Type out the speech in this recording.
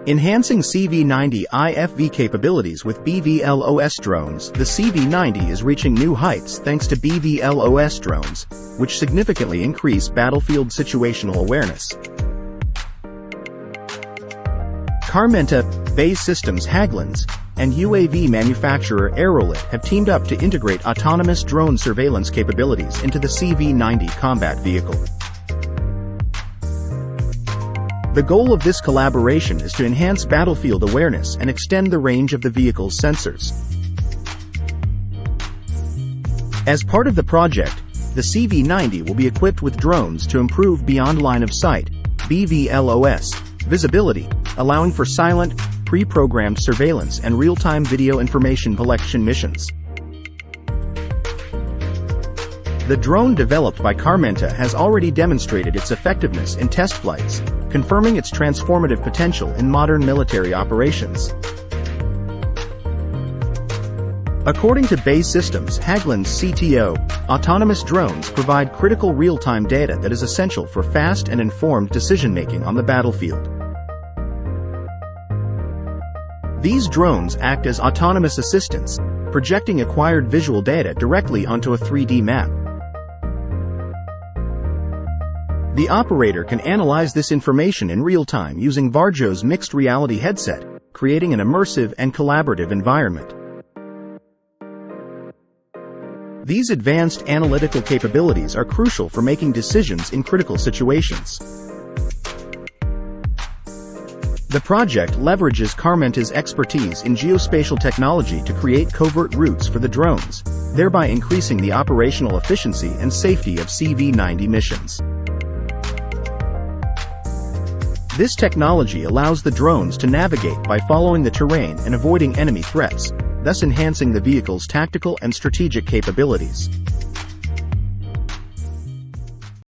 Enhancing CV90 IFV capabilities with BVLOS drones. The CV90 is reaching new heights thanks to BVLOS drones, which significantly increase battlefield situational awareness. Carmenta, BAE Systems Hägglunds, and UAV manufacturer Airolit have teamed up to integrate autonomous drone surveillance capabilities into the CV90 combat vehicle. The goal of this collaboration is to enhance battlefield awareness and extend the range of the vehicle's sensors. As part of the project, the CV90 will be equipped with drones to improve beyond line of sight (BVLOS) visibility, allowing for silent, pre-programmed surveillance and real-time video information collection missions. The drone developed by Carmenta has already demonstrated its effectiveness in test flights, confirming its transformative potential in modern military operations. According to BAE Systems Hägglunds CTO, autonomous drones provide critical real-time data that is essential for fast and informed decision-making on the battlefield. These drones act as autonomous assistants, projecting acquired visual data directly onto a 3D map. The operator can analyze this information in real time using Varjo's mixed reality headset, creating an immersive and collaborative environment. These advanced analytical capabilities are crucial for making decisions in critical situations. The project leverages Carmenta's expertise in geospatial technology to create covert routes for the drones, thereby increasing the operational efficiency and safety of CV90 missions. This technology allows the drones to navigate by following the terrain and avoiding enemy threats, thus enhancing the vehicle's tactical and strategic capabilities.